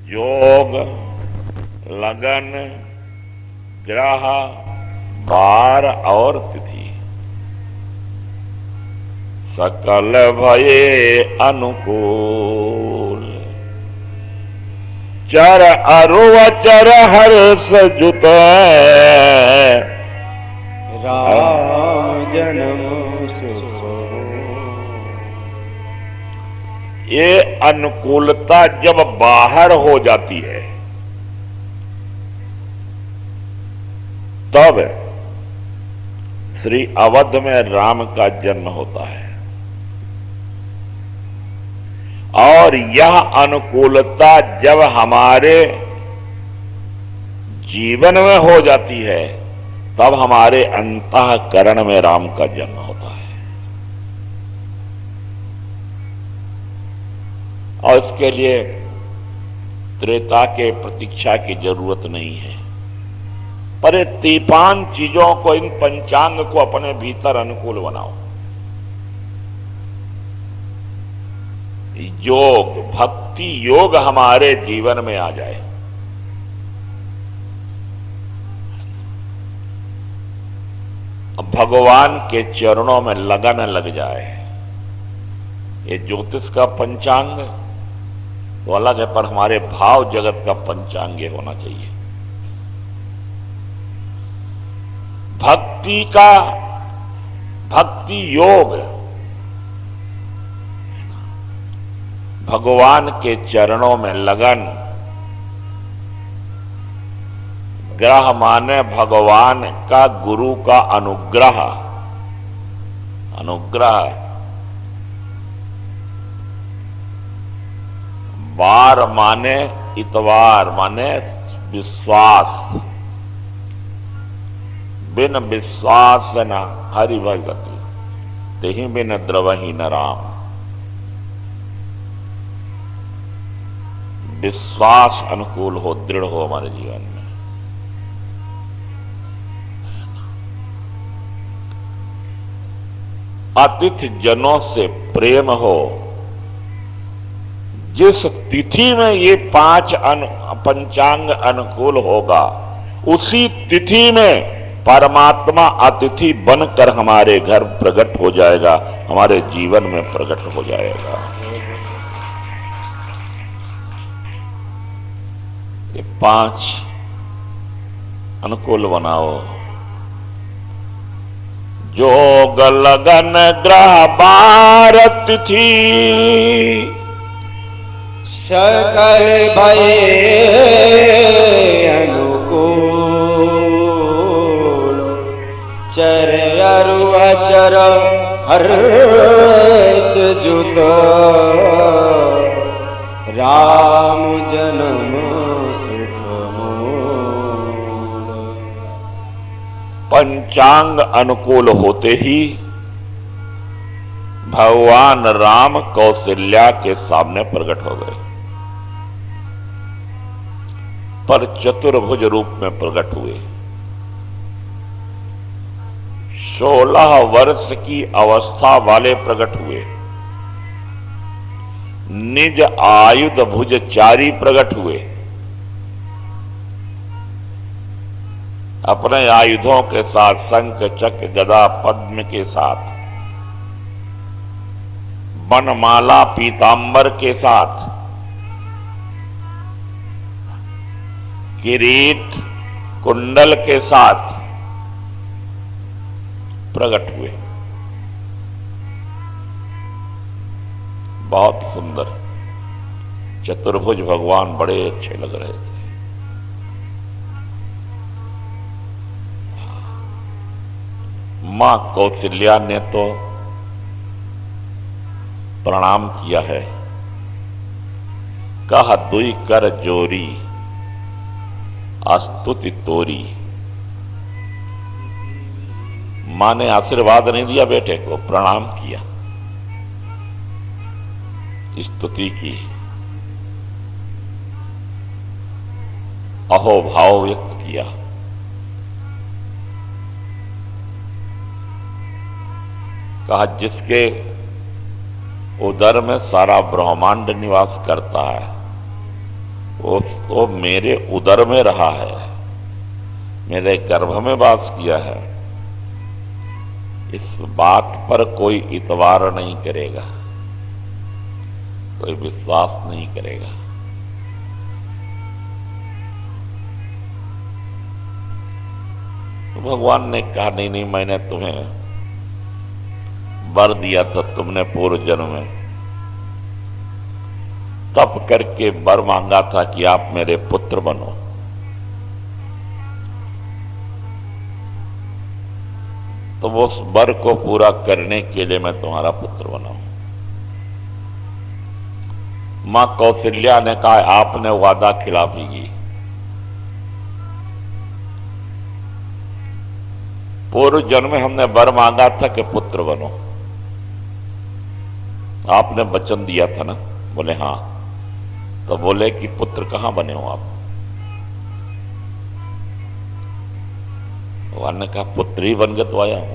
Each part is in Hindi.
योग, लगन, ग्रह, वार और तिथि सकल भये अनुकूल। चर अरुवचर हर्ष जुत राम जन्म सुख। ये अनुकूलता जब बाहर हो जाती है तब श्री अवध में राम का जन्म होता है। और यह अनुकूलता जब हमारे जीवन में हो जाती है तब हमारे अंतःकरण में राम का जन्म होता है। और इसके लिए त्रेता के प्रतीक्षा की जरूरत नहीं है, पर 53 चीजों को, इन पंचांग को अपने भीतर अनुकूल बनाओ। योग, भक्ति योग हमारे जीवन में आ जाए। भगवान के चरणों में लगन लग जाए। ये ज्योतिष का पंचांग तो अलग है, पर हमारे भाव जगत का पंचांग ये होना चाहिए। भक्ति योग भगवान के चरणों में लगन, ग्रह माने भगवान का, गुरु का अनुग्रह, वार माने इतवार माने विश्वास, बिन विश्वास न हरि भगति, तेहि बिन द्रवहि न राम। विश्वास अनुकूल हो, दृढ़ हो हमारे जीवन में। अतिथि जनों से प्रेम हो। जिस तिथि में ये 5 पंचांग अनुकूल होगा उसी तिथि में परमात्मा अतिथि बनकर हमारे घर प्रकट हो जाएगा, हमारे जीवन में प्रकट हो जाएगा। ये 5 अनुकूल बनाओ। योग, लगन, ग्रह, वार, तिथि सकल भये अनुकूल। चर अरु अचर हर्ष जुत राम जन्म सुख मूल। पंचांग अनुकूल होते ही भगवान राम कौशल्या के सामने प्रकट हो गए, पर चतुर्भुज रूप में प्रकट हुए। 16 वर्ष की अवस्था वाले प्रकट हुए। निज आयुध भुजचारी प्रकट हुए। अपने आयुधों के साथ, शंख, चक्र, गदा, पद्म के साथ, वनमाला, पीतांबर के साथ, किरीट, कुंडल के साथ प्रकट हुए। बहुत सुंदर चतुर्भुज भगवान बड़े अच्छे लग रहे थे। मां कौशल्या ने तो प्रणाम किया है, कहा दुई कर जोरी स्तुति तोरी। मां ने आशीर्वाद नहीं दिया बेटे को, प्रणाम किया, स्तुति की, अहोभाव व्यक्त किया। कहा जिसके उदर में सारा ब्रह्मांड निवास करता है, वो मेरे उदर में रहा है, मेरे गर्भ में वास किया है। इस बात पर कोई इतवार नहीं करेगा, कोई विश्वास नहीं करेगा। तो भगवान ने कहा नहीं नहीं, मैंने तुम्हें वर दिया था, तुमने पूर्व जन्म में तप करके वर मांगा था कि आप मेरे पुत्र बनो। तो वो उस वर को पूरा करने के लिए मैं तुम्हारा पुत्र बनाऊं। मां कौशल्या ने कहा आपने वादा खिलाफी की। पूर्व जन्म में हमने वर मांगा था कि पुत्र बनो, आपने वचन दिया था ना। बोले हां। तो बोले कि पुत्र कहां बने हो आप? भगवान ने कहा पुत्र ही बन के तो आया हूं।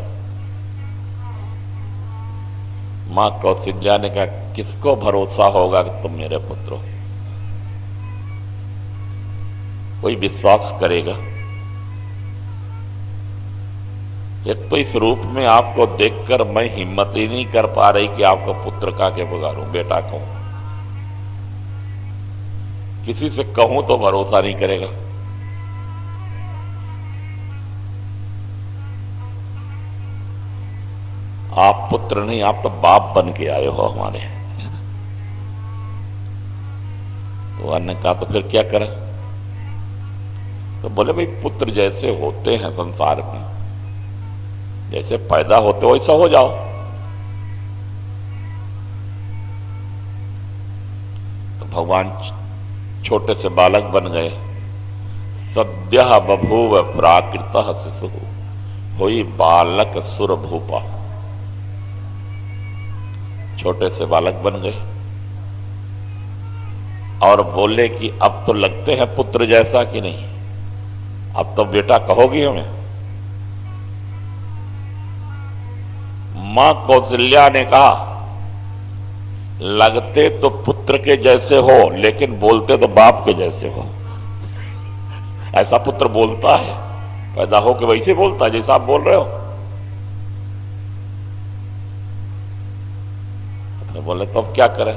मां कौशल्या ने कहा किसको भरोसा होगा कि तुम मेरे पुत्र हो? कोई विश्वास करेगा? एक तो इस रूप में आपको देखकर मैं हिम्मत ही नहीं कर पा रही कि आपको पुत्र का के पुकारूं, बेटा कहूं। किसी से कहूं तो भरोसा नहीं करेगा। आप पुत्र नहीं, आप तो बाप बन के आए हो हमारे। तो अन्य कहा तो फिर क्या करें? तो बोले भाई पुत्र जैसे होते हैं संसार में, जैसे पैदा होते हो वैसा हो जाओ। तो भगवान छोटे से बालक बन गए। सद्यः बभूव प्राकृतः शिशु होई बालक सुर भूपा। छोटे से बालक बन गए और बोले कि अब तो लगते हैं पुत्र जैसा कि नहीं, अब तो बेटा कहोगी हमें? मां कौशल्या ने कहा लगते तो पुत्र के जैसे हो, लेकिन बोलते तो बाप के जैसे हो। ऐसा पुत्र बोलता है, पैदा हो के वैसे बोलता है जैसा आप बोल रहे हो। तो बोले तो अब क्या करें?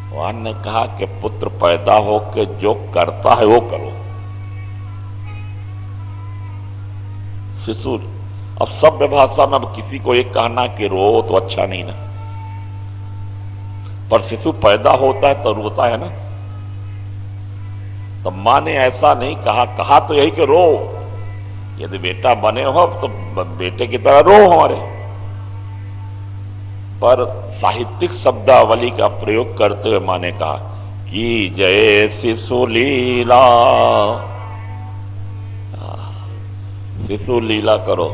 भगवान ने कहा कि पुत्र पैदा हो के जो करता है वो करो। शिशु, अब सभ्य भाषा में अब किसी को एक कहना कि रो तो अच्छा नहीं ना, पर शिशु पैदा होता है तो रोता है ना। तो मां ने ऐसा नहीं कहा, कहा तो यही कि रो। यदि बेटा बने हो तो बेटे की तरह रो हमारे। पर साहित्यिक शब्दावली का प्रयोग करते हुए मां ने कहा कि जय शिशु लीला, शिशु लीला करो।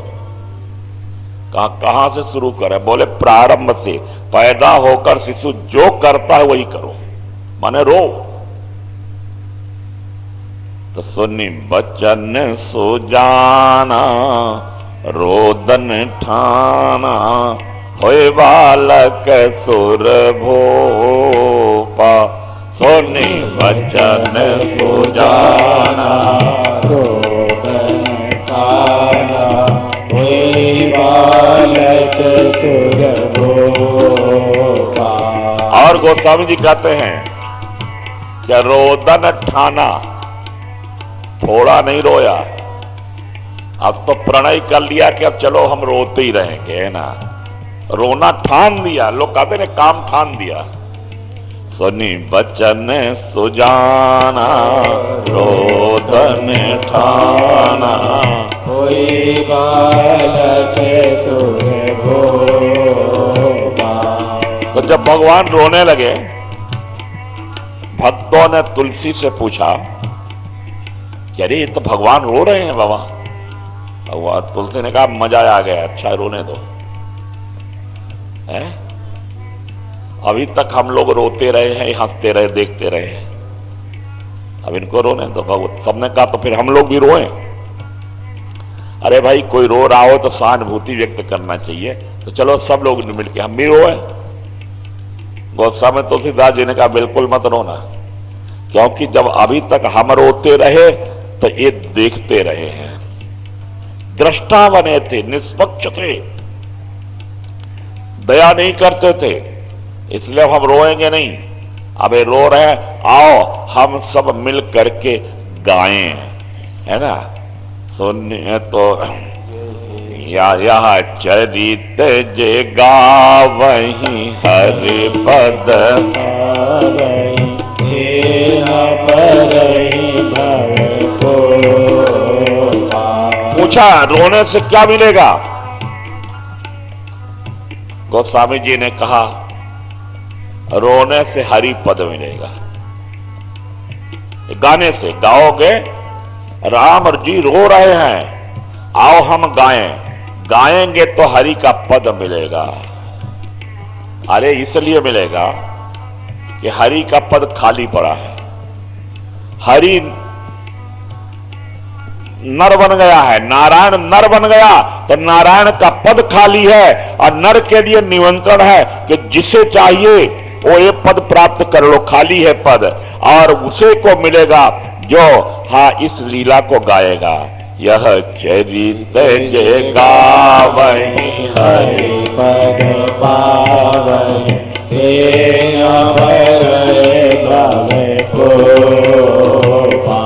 कहां से शुरू करें? बोले प्रारंभ से, पैदा होकर शिशु जो करता है वही करो, माने रो। तो सुनी बचन सुजाना रोदन ठाना होए बालक सुर भोपा। सुनी बचन सुजाना रोदन ठाना होए बालक सुर भोपा। और गोस्वामी जी कहते हैं कि रोदन ठाना, थोड़ा नहीं रोया, अब तो प्रणय कर लिया कि अब चलो हम रोते ही रहेंगे, है ना। रोना ठान दिया, लोग कहते हैं काम ठान दिया। सुनी बचन सुजाना रोदन ठाना होई बालक सुर भोपा। तो जब भगवान रोने लगे, भक्तों ने तुलसी से पूछा कि अरे ये तो भगवान रो रहे हैं बाबा। भगवान तुलसी ने कहा मजा आ गया, अच्छा रोने दो। है? अभी तक हम लोग रोते रहे हैं, हंसते रहे, देखते रहे हैं, अब इनको रोने दो। भगवान सबने कहा तो फिर हम लोग भी रोएं। अरे भाई कोई रो रहा हो तो सहानुभूति व्यक्त करना चाहिए, तो चलो सब लोग मिलकर हम भी रोए। गोस्वामी तुलसीदास जी ने कहा बिल्कुल मत रोना, क्योंकि जब अभी तक हम रोते रहे तो ये देखते रहे हैं, दृष्टा बने थे, निष्पक्ष थे, दया नहीं करते थे, इसलिए अब हम रोएंगे नहीं। अब ये रो रहे हैं, आओ हम सब मिल करके गाएं, है ना। सुनिए तो यह चरित जे गावहीं हरि पद, पूछा रोने से क्या मिलेगा? गोस्वामी जी ने कहा रोने से हरि पद मिलेगा। गाने से गाओगे, राम जी रो रहे हैं, आओ हम गाएं, गाएंगे तो हरि का पद मिलेगा। अरे इसलिए मिलेगा कि हरि का पद खाली पड़ा है। हरि नर बन गया है, नारायण नर बन गया, तो नारायण का पद खाली है और नर के लिए निमंत्रण है कि जिसे चाहिए वो ये पद प्राप्त कर लो, खाली है पद, और उसे को मिलेगा जो हाँ इस लीला को गाएगा। यह चरित जे गावहीं हरि पद पावहीं, तेन भरहि भव कोपा।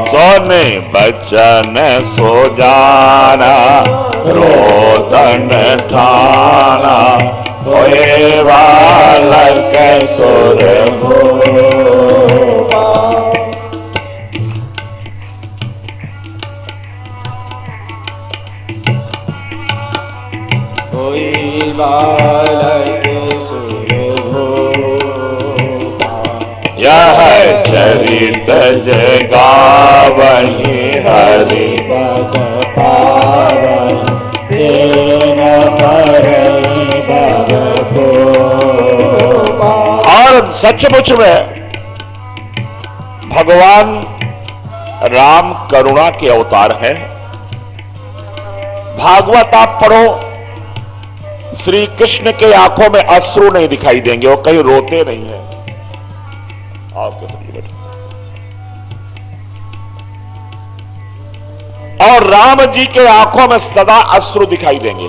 सोने बचन सो जाना, रोदन ठाना, होए बालक सुर भूपा। होई बालक सुर भूपा। यह चरित जे गावहीं हरि पद पावहीं, तेन भरहि भव कोपा। और सचमुच में भगवान राम करुणा के अवतार हैं। भागवत आप पढ़ो, श्री कृष्ण के आंखों में अश्रु नहीं दिखाई देंगे, वो कहीं रोते नहीं है। आपके बैठे और राम जी के आंखों में सदा अश्रु दिखाई देंगे।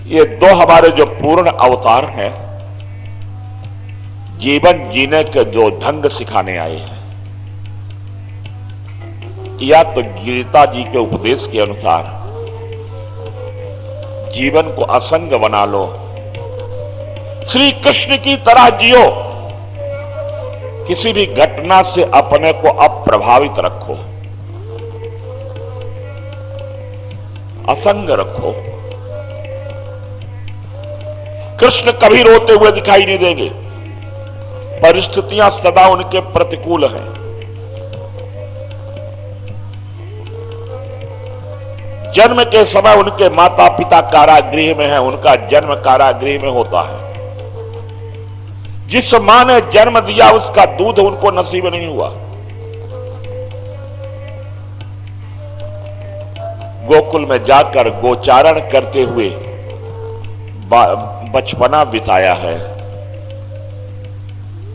ये दो हमारे जो पूर्ण अवतार हैं, जीवन जीने के जो ढंग सिखाने आए हैं, या तो गीता जी के उपदेश के अनुसार जीवन को असंग बना लो, श्री कृष्ण की तरह जियो, किसी भी घटना से अपने को अप्रभावित रखो, असंग रखो। कृष्ण कभी रोते हुए दिखाई नहीं देंगे, परिस्थितियां सदा उनके प्रतिकूल हैं। जन्म के समय उनके माता पिता कारागृह में हैं, उनका जन्म कारागृह में होता है। जिस मां ने जन्म दिया उसका दूध उनको नसीब नहीं हुआ। गोकुल में जाकर गोचारण करते हुए बचपना बिताया है।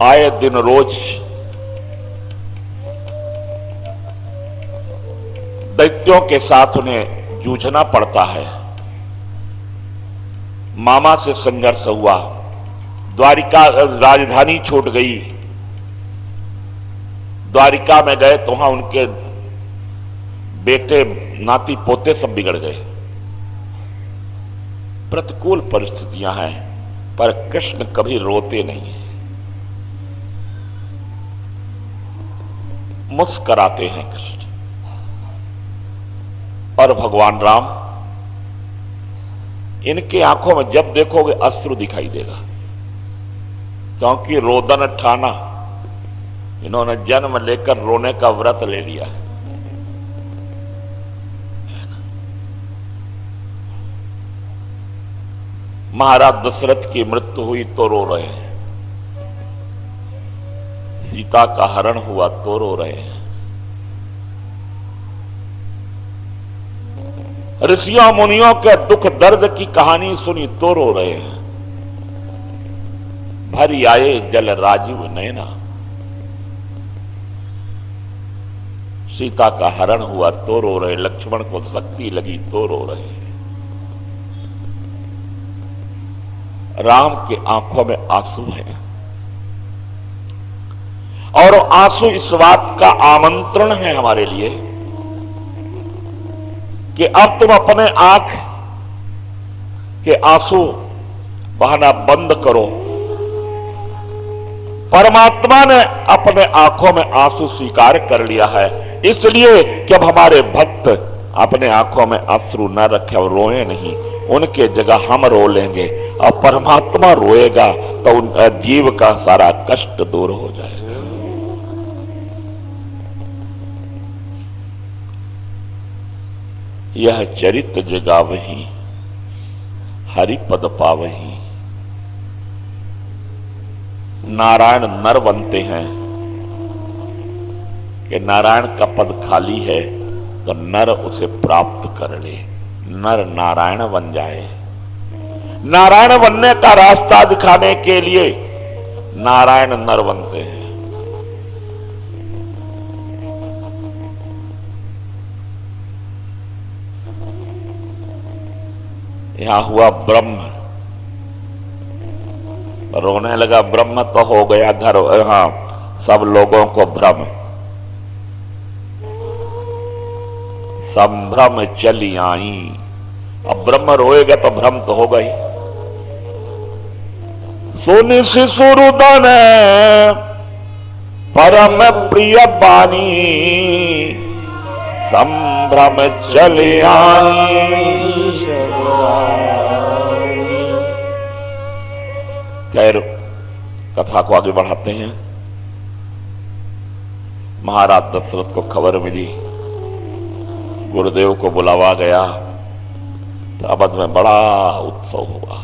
आए दिन रोज दैत्यों के साथ उन्हें जूझना पड़ता है। मामा से संघर्ष हुआ, द्वारिका राजधानी छूट गई, द्वारिका में गए तो वहां उनके बेटे नाती पोते सब बिगड़ गए। प्रतिकूल परिस्थितियां हैं, पर कृष्ण कभी रोते नहीं हैं, मुस्कराते हैं कृष्ण। और भगवान राम, इनके आंखों में जब देखोगे अश्रु दिखाई देगा, क्योंकि रोदन ठाना, इन्होंने जन्म लेकर रोने का व्रत ले लिया है। महाराज दशरथ की मृत्यु हुई तो रो रहे हैं, सीता का हरण हुआ तो रो रहे हैं, ऋषियों मुनियों के दुख दर्द की कहानी सुनी तो रो रहे हैं। भरी आए जल राजीव नैना। सीता का हरण हुआ तो रो रहे, लक्ष्मण को शक्ति लगी तो रो रहे। राम के आंखों में आंसू है और आंसू इस बात का आमंत्रण है हमारे लिए कि अब तुम अपने आंख के आंसू बहाना बंद करो। परमात्मा ने अपने आंखों में आंसू स्वीकार कर लिया है, इसलिए कि अब हमारे भक्त अपने आंखों में अश्रु न रखे और रोए नहीं, उनके जगह हम रो लेंगे और परमात्मा रोएगा तो उन जीव का सारा कष्ट दूर हो जाएगा। यह चरित जगावही हरि पद पावही। नारायण नर बनते हैं कि नारायण का पद खाली है तो नर उसे प्राप्त कर ले, नर नारायण बन जाए। नारायण बनने का रास्ता दिखाने के लिए नारायण नर बनते हैं। यहां हुआ ब्रह्म, रोने लगा, ब्रह्म तो हो गया घर, यहां सब लोगों को भ्रम, संभ्रम चली आई। अब ब्रह्म रोएगा तो भ्रम तो होगा ही। सोनी शिशुरुदन परम प्रिय बानी, संभ्रम चली आई। खैर कथा को आगे बढ़ाते हैं। महाराज दशरथ को खबर मिली, गुरुदेव को बुलावा गया तो अवध में बड़ा उत्सव हुआ।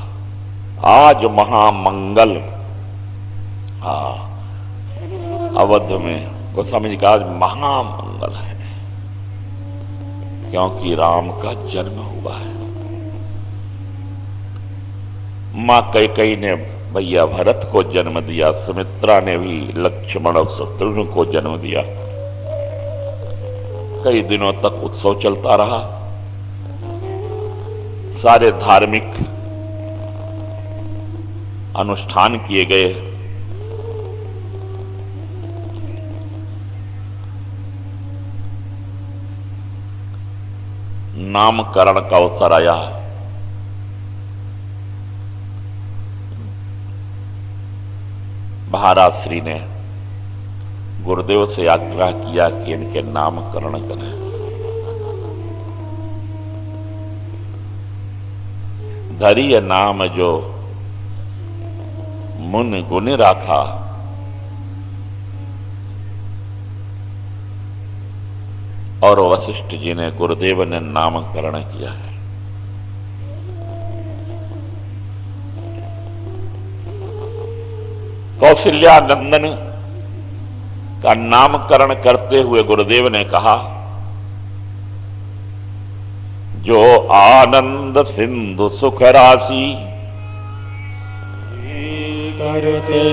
आज महामंगल, अवध में गोस्वामी जी का आज महामंगल है, क्योंकि राम का जन्म हुआ है। मां कैकेयी ने भैया भरत को जन्म दिया, सुमित्रा ने भी लक्ष्मण और शत्रुघ्न को जन्म दिया। कई दिनों तक उत्सव चलता रहा। सारे धार्मिक अनुष्ठान किए गए। नामकरण का अवसर आया। महाराज श्री ने गुरुदेव से आग्रह किया कि इनके नामकरण करें। धरिय नाम जो मुन गुण राखा, और वशिष्ठ जी ने गुरुदेव ने नामकरण किया है। कौशल्या नंदन का नामकरण करते हुए गुरुदेव ने कहा, जो आनंद सिंधु सुख राशि, करते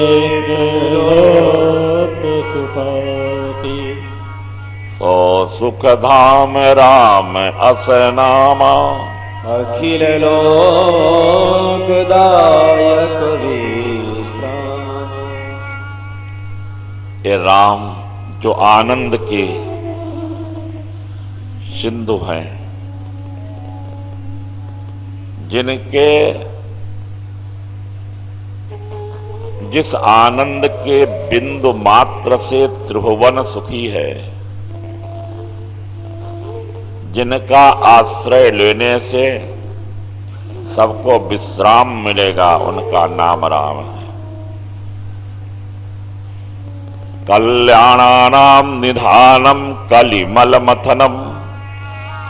सो सुख धाम राम अस नामा, अखिल लोकदायक विश्राम। ये राम जो आनंद के सिंधु हैं, जिनके जिस आनंद के बिंदु मात्र से त्रिभुवन सुखी है, जिनका आश्रय लेने से सबको विश्राम मिलेगा, उनका नाम राम है। कल्याणानाम निधानम कलिमल मथनम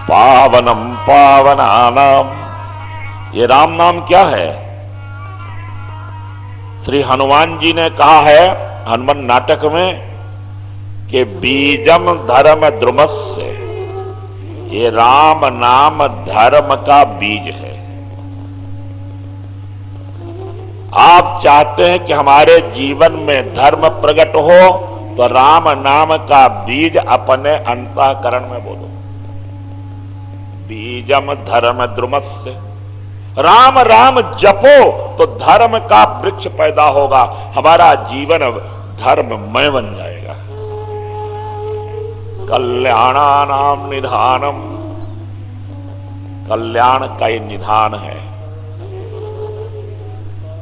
पावनम पावनानाम। ये राम नाम क्या है? श्री हनुमान जी ने कहा है हनुमान नाटक में कि बीजम धर्म द्रुमस्य, ये राम नाम धर्म का बीज है। आप चाहते हैं कि हमारे जीवन में धर्म प्रकट हो, तो राम नाम का बीज अपने अंतःकरण में बोलो। बीजम धर्म द्रुमस्य, राम राम जपो तो धर्म का वृक्ष पैदा होगा, हमारा जीवन धर्ममय बन जाएगा। कल्याणानाम निधानम, कल्याण का ये निधान है।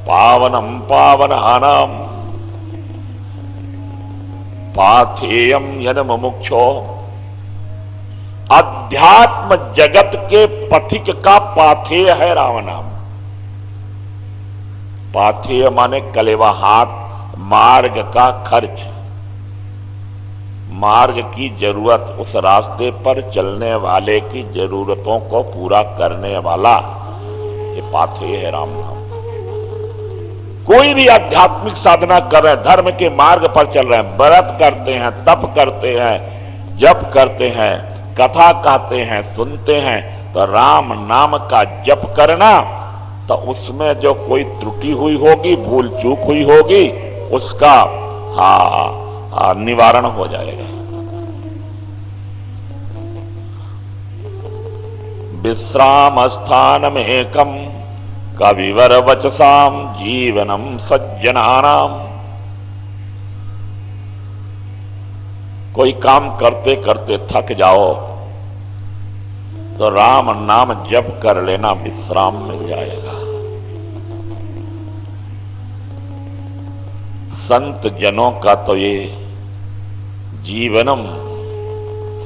पावनम पावनानाम पाथेयम यन मुमुक्षो, अध्यात्म जगत के पथिक का पाथेय है राम नाम। पाथेय माने कलेवा, हाथ, मार्ग का खर्च, मार्ग की जरूरत, उस रास्ते पर चलने वाले की जरूरतों को पूरा करने वाला, ये पाथेय है राम नाम। कोई भी आध्यात्मिक साधना कर रहे हैं, धर्म के मार्ग पर चल रहे हैं, व्रत करते हैं, तप करते हैं, जप करते हैं, कथा कहते हैं, सुनते हैं, तो राम नाम का जप करना, तो उसमें जो कोई त्रुटि हुई होगी, भूल चूक हुई होगी, उसका निवारण हो जाएगा। विश्राम स्थानम एकम कविवर वचसाम जीवनम सज्जनानाम। कोई काम करते करते थक जाओ तो राम नाम जप कर लेना, विश्राम मिल जाएगा। संत जनों का तो ये जीवनम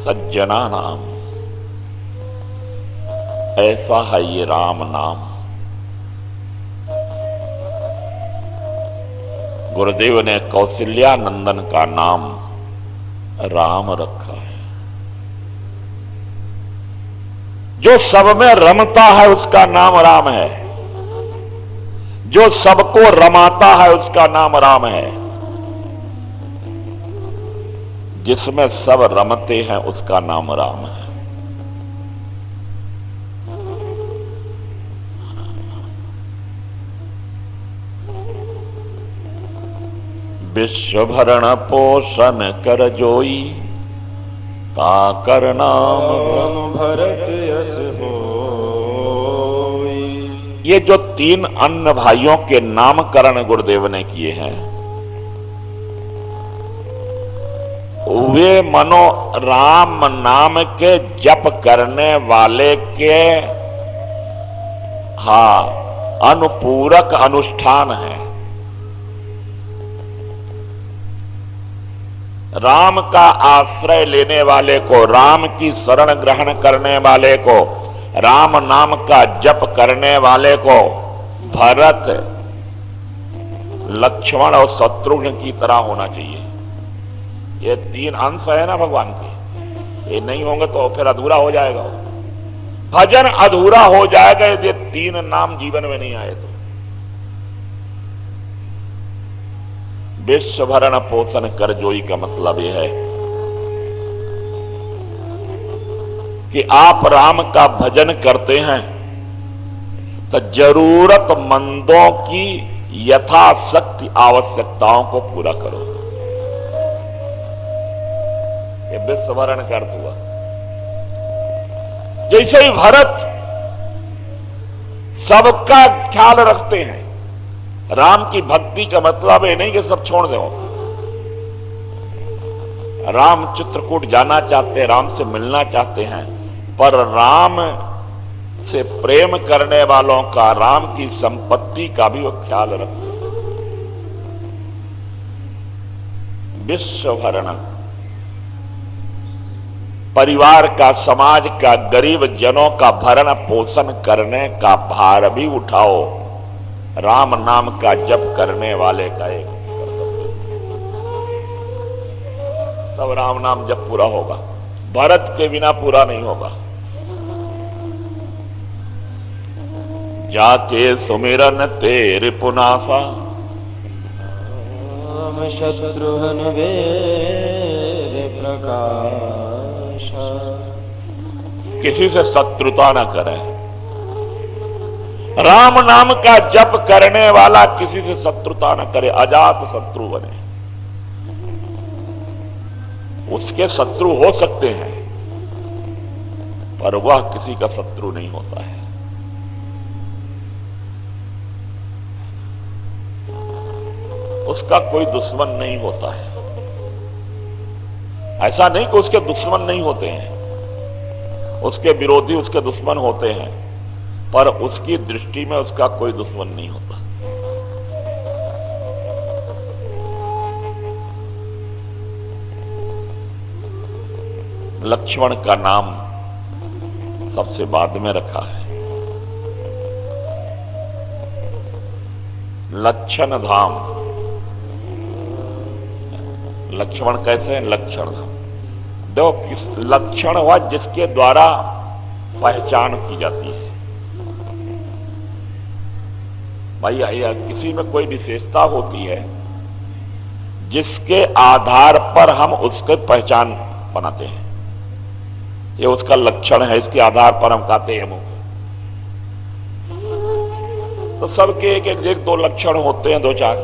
सज्जनानाम, ऐसा है ये राम नाम। गुरुदेव ने कौशल्या नंदन का नाम राम रखा है। जो सब में रमता है उसका नाम राम है, जो सबको रमाता है उसका नाम राम है, जिसमें सब रमते हैं उसका नाम राम है। विश्व भरण पोषण कर जोई, ताकर नाम भरत यस होई। ये जो 3 अन्य भाइयों के नामकरण गुरुदेव ने किए हैं, वे मनो राम नाम के जप करने वाले के अनुपूरक अनुष्ठान है। राम का आश्रय लेने वाले को, राम की शरण ग्रहण करने वाले को, राम नाम का जप करने वाले को भरत, लक्ष्मण और शत्रुघ्न की तरह होना चाहिए। ये 3 अंश है ना भगवान के, ये नहीं होंगे तो फिर अधूरा हो जाएगा, भजन अधूरा हो जाएगा यदि 3 नाम जीवन में नहीं आए तो। विश्व भरण पोषण कर जोई का मतलब यह है कि आप राम का भजन करते हैं तो जरूरतमंदों की यथाशक्ति आवश्यकताओं को पूरा करो। ये विश्व भरण का अर्थ हुआ। जैसे ही भरत सबका ख्याल रखते हैं, राम की भक्ति का मतलब ये नहीं कि सब छोड़ दो। राम चित्रकूट जाना चाहते हैं, राम से मिलना चाहते हैं, पर राम से प्रेम करने वालों का, राम की संपत्ति का भी वो ख्याल रखते हैं। विश्व भरण, परिवार का, समाज का, गरीब जनों का भरण पोषण करने का भार भी उठाओ, राम नाम का जप करने वाले का एक कर्तव्य। तब राम नाम जप पूरा होगा, भरत के बिना पूरा नहीं होगा। जाके सुमिरन तेरे पुनासा, राम शत्रुघ्न वीर प्रकाशा। किसी से शत्रुता न करें, राम नाम का जप करने वाला किसी से शत्रुता न करे, अजात शत्रु बने। उसके शत्रु हो सकते हैं पर वह किसी का शत्रु नहीं होता है। उसका कोई दुश्मन नहीं होता है। ऐसा नहीं कि उसके दुश्मन नहीं होते हैं, उसके विरोधी उसके दुश्मन होते हैं, पर उसकी दृष्टि में उसका कोई दुश्मन नहीं होता। लक्ष्मण का नाम सबसे बाद में रखा है। लक्षण धाम। लक्ष्मण कैसे हैं? लक्षण धाम। देखो किस लक्षण हुआ जिसके द्वारा पहचान की जाती है। भाई किसी में कोई विशेषता होती है जिसके आधार पर हम उसके पहचान बनाते हैं। ये उसका लक्षण है, इसके आधार पर हम कहते हैं वो। तो सबके एक दो लक्षण होते हैं, दो चार,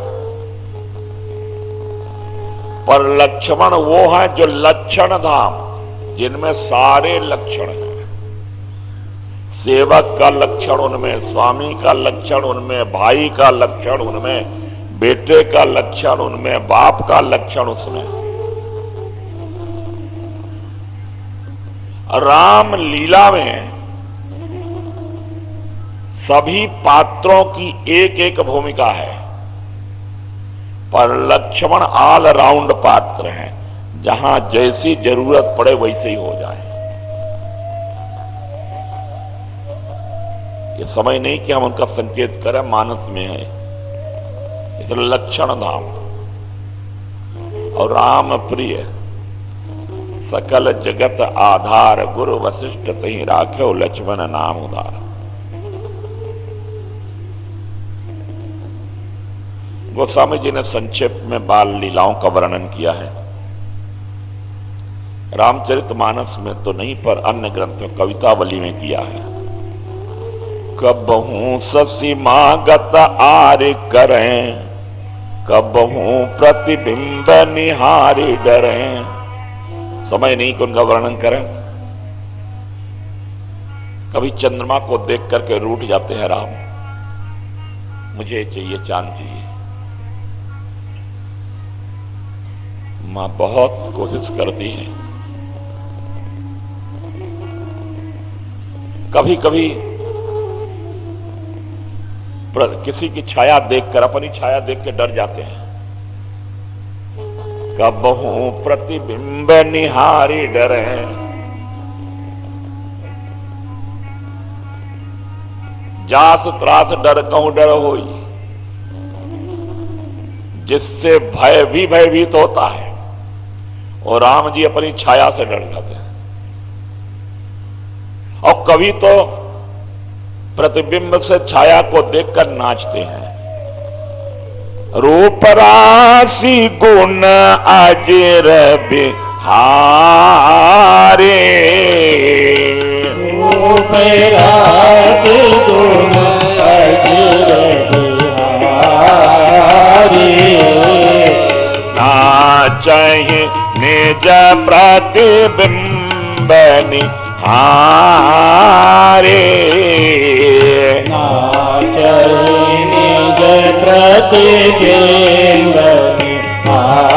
पर लक्ष्मण वो है जो लक्षण धाम, जिनमें सारे लक्षण हैं। सेवक का लक्षण उनमें, स्वामी का लक्षण उनमें, भाई का लक्षण उनमें, बेटे का लक्षण उनमें, बाप का लक्षण उसमें। राम लीला में सभी पात्रों की एक एक भूमिका है, पर लक्ष्मण ऑल राउंड पात्र हैं, जहां जैसी जरूरत पड़े वैसे ही हो जाए। ये समय नहीं कि हम उनका संकेत करें, मानस में है। इधर लक्षण धाम और राम प्रिय सकल जगत आधार, गुरु वशिष्ठ तहि राख्यो लक्ष्मण नाम उदार। गोस्वामी जी ने संक्षेप में बाल लीलाओं का वर्णन किया है। रामचरितमानस में तो नहीं, पर अन्य ग्रंथों कवितावली में किया है। कबहू ससीमागत आर्य करें, कबहू प्रतिबिंब निहारी डरें। समय नहीं कि उनका वर्णन करें। कभी चंद्रमा को देख करके रूठ जाते हैं राम, मुझे चाहिए चांद चाहिए। मां बहुत कोशिश करती है। कभी कभी किसी की छाया देखकर, अपनी छाया देख के डर जाते हैं। कबहू प्रतिबिंब निहारी डरे, जास त्रास डर कहूं डर होई। जिससे भय भी भयभीत होता है, और राम जी अपनी छाया से डर जाते हैं। और कभी तो प्रतिबिंब से छाया को देखकर नाचते हैं। रूप राशि गुण अजर बिहारे, रूप राशि गुण अजर बिहारे। नाचहि निज प्रतिबिंब निहारे, नाचहि निज प्रतिबिंब निहारे।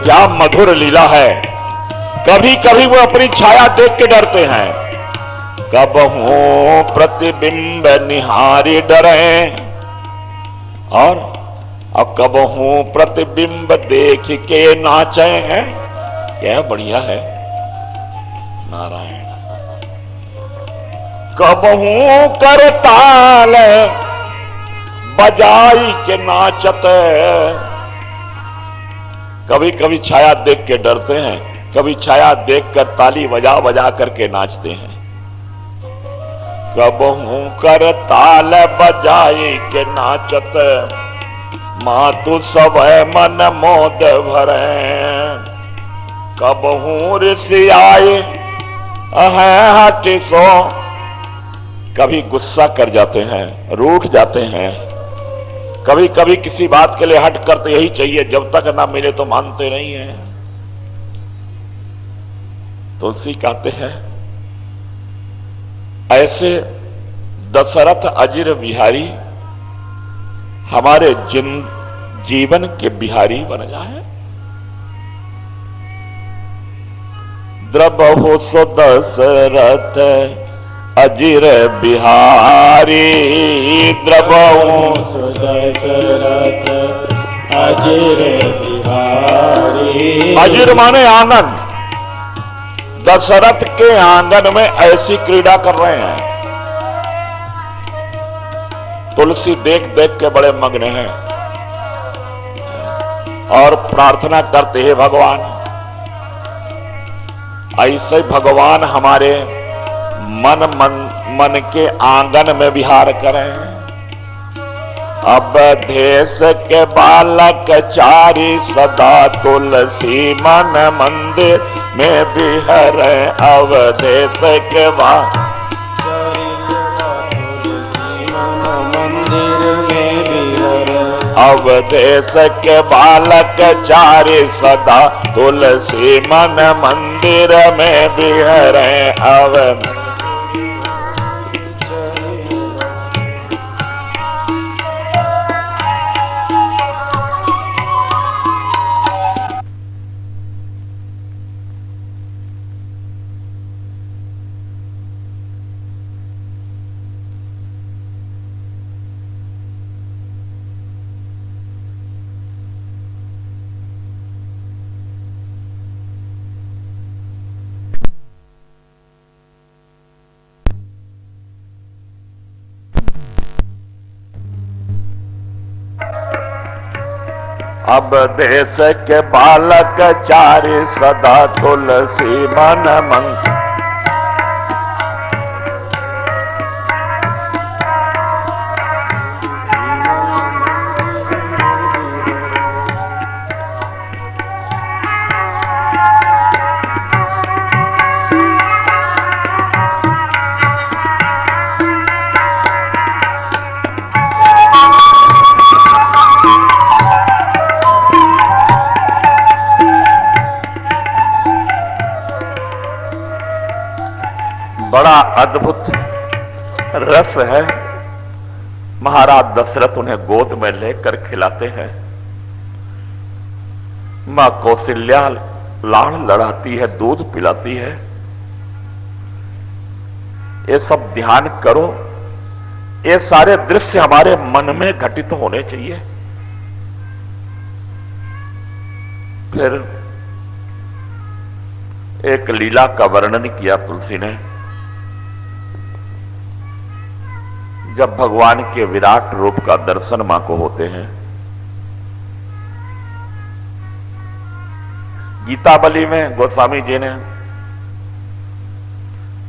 क्या मधुर लीला है। कभी कभी वो अपनी छाया देख के डरते हैं। कबहू प्रतिबिंब निहारी डरे, और कबहू प्रतिबिंब देख के नाचे हैं। क्या बढ़िया है नारायण। कबहू कर ताल बजाई के नाचत। कभी कभी छाया देख के डरते हैं, कभी छाया देखकर ताली बजा बजा करके नाचते हैं। कबहू कर ताल बजाई के नाचत, मातु सब मन मोद भरे। कबहू ऋषि आए अह हट सो कभी गुस्सा कर जाते हैं, रूठ जाते हैं, कभी कभी किसी बात के लिए हट करते यही चाहिए, जब तक ना मिले तो मानते नहीं हैं। तुलसी कहते हैं ऐसे दशरथ अजिर बिहारी हमारे जीवन के बिहारी बन जाए। द्रबहु सो दशरथ अजिर बिहारी, द्रबहु सो दशरथ अजिर बिहारी। अजिर माने आंगन, दशरथ के आंगन में ऐसी क्रीड़ा कर रहे हैं। तुलसी देख देख के बड़े मग्न हैं और प्रार्थना करते हैं भगवान ऐसे भगवान हमारे मन के आंगन में विहार करें। अब देश के बालक चारी सदा तुलसी मन मंदिर में विहरे। अवधेश के अवधेश के बालक चारि सदा तुलसी मन मंदिर में विहरे। अब देश के बालक चारि सदा तुलसी मन मंदिर। बड़ा अद्भुत रस है। महाराज दशरथ उन्हें गोद में लेकर खिलाते हैं। मां कौशल्या लाड़ लड़ाती है, दूध पिलाती है। ये सब ध्यान करो, ये सारे दृश्य हमारे मन में घटित होने चाहिए। फिर एक लीला का वर्णन किया तुलसी ने। जब भगवान के विराट रूप का दर्शन मां को होते हैं, गीतावली में गोस्वामी जी ने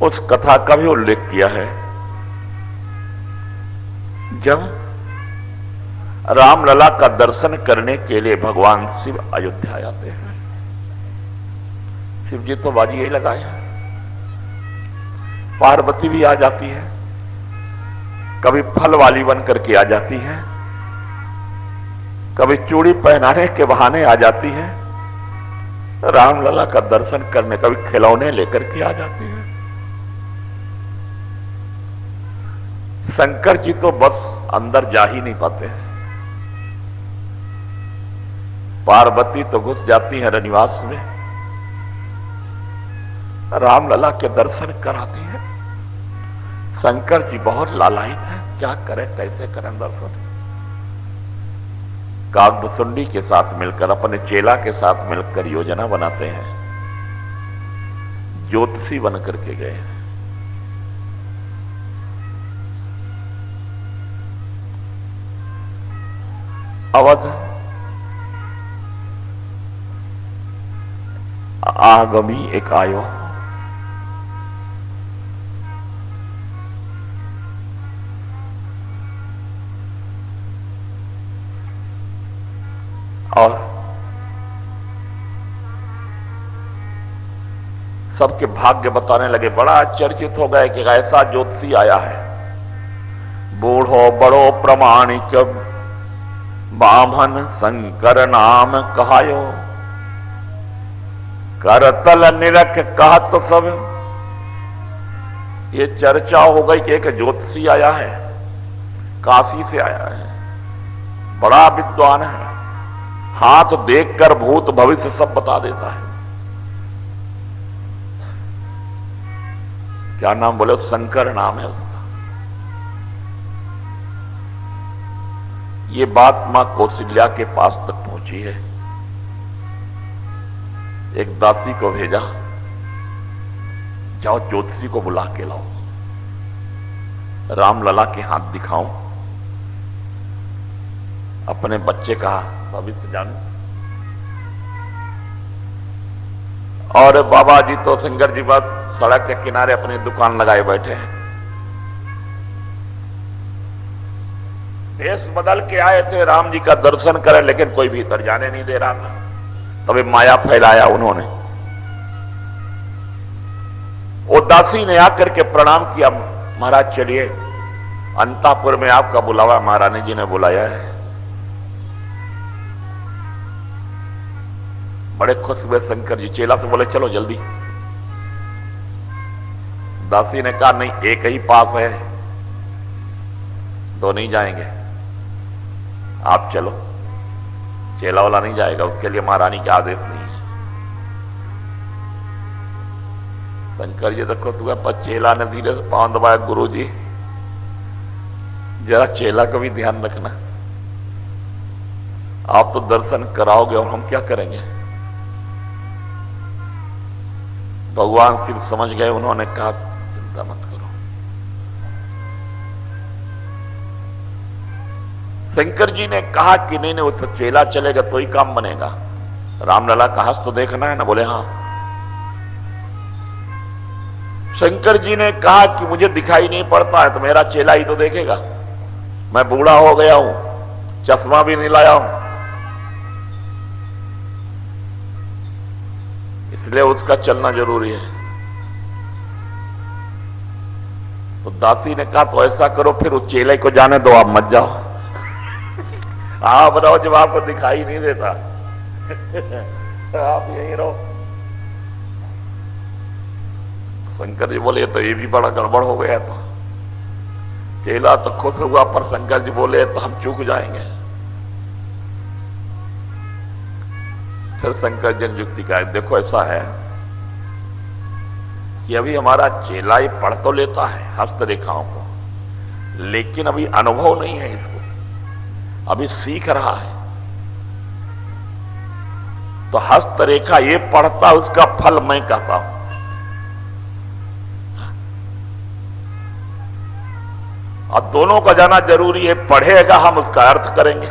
उस कथा का भी उल्लेख किया है। जब रामलला का दर्शन करने के लिए भगवान शिव अयोध्या आते हैं, शिव जी तो बाजी यही लगाए हैं, पार्वती भी आ जाती है, कभी फल वाली बन करके आ जाती है, कभी चूड़ी पहनाने के बहाने आ जाती है, रामलला का दर्शन करने, कभी खिलौने लेकर के आ जाती है। शंकर जी तो बस अंदर जा ही नहीं पाते हैं। पार्वती तो घुस जाती है रनिवास में, रामलला के दर्शन कराती है। शंकर जी बहुत लालायित है, क्या करें, कैसे करें दर्शन। कागभुसुंडी के साथ मिलकर, अपने चेला के साथ मिलकर योजना बनाते हैं। ज्योतिषी बन करके गए हैं। अवध आगमी एक आयो, और सबके भाग्य बताने लगे। बड़ा आश्चर्यचकित हो गए कि ऐसा ज्योतिषी आया है। बूढ़ो बड़ो प्रमाणिक बामन शंकर नाम कहायो, करतल निरख कहत सब। ये चर्चा हो गई कि एक ज्योतिषी आया है, काशी से आया है, बड़ा विद्वान है, हाथ देखकर भूत भविष्य सब बता देता है। क्या नाम बोले? शंकर नाम है उसका। ये बात मां कौशल्या के पास तक पहुंची है। एक दासी को भेजा, जाओ ज्योतिषी को बुला के लाओ, रामलला के हाथ दिखाऊं, अपने बच्चे का भविष्य जानूं। और बाबा जी तो शंकर जी बस सड़क के किनारे अपनी दुकान लगाए बैठे हैं। वेश बदल के आए थे राम जी का दर्शन करें, लेकिन कोई भीतर जाने नहीं दे रहा था। तभी माया फैलाया उन्होंने। वो दासी ने आकर के प्रणाम किया, महाराज चलिए, अंतापुर में आपका बुलावा महारानी जी ने बुलाया है। बड़े खुश हुए शंकर जी, चेला से बोले चलो जल्दी। दासी ने कहा नहीं, एक ही पास है, दो नहीं जाएंगे, आप चलो। चेला वाला नहीं जाएगा, उसके लिए महारानी के आदेश नहीं है। शंकर जी तो खुश हुआ, पर चेला ने धीरे से पांव दबाया, गुरु जी जरा चेला को भी ध्यान रखना, आप तो दर्शन कराओगे और हम क्या करेंगे। भगवान शिव समझ गए, उन्होंने कहा चिंता मत करो। शंकर जी ने कहा कि नहीं नहीं, वो चेला चलेगा तो ही काम बनेगा, रामलला का हस्त तो देखना है ना। बोले हाँ। शंकर जी ने कहा कि मुझे दिखाई नहीं पड़ता है तो मेरा चेला ही तो देखेगा, मैं बूढ़ा हो गया हूं, चश्मा भी नहीं लाया हूं, इसलिए उसका चलना जरूरी है। तो दासी ने कहा तो ऐसा करो, फिर उस चेले को जाने दो, आप मत जाओ, आप रहो जब आपको दिखाई नहीं देता। आप यहीं रहो। शंकर जी बोले तो ये भी बड़ा गड़बड़ हो गया। तो चेला तो खुश हुआ, पर शंकर जी बोले तो हम चूक जाएंगे। फिर शंकर जी ने युक्ति का, देखो ऐसा है कि अभी हमारा चेला ही पढ़ तो लेता है हस्तरेखाओं को, लेकिन अभी अनुभव नहीं है इसको, अभी सीख रहा है। तो हस्तरेखा ये पढ़ता, उसका फल मैं कहता हूं। और दोनों का जाना जरूरी है। पढ़ेगा हम उसका अर्थ करेंगे,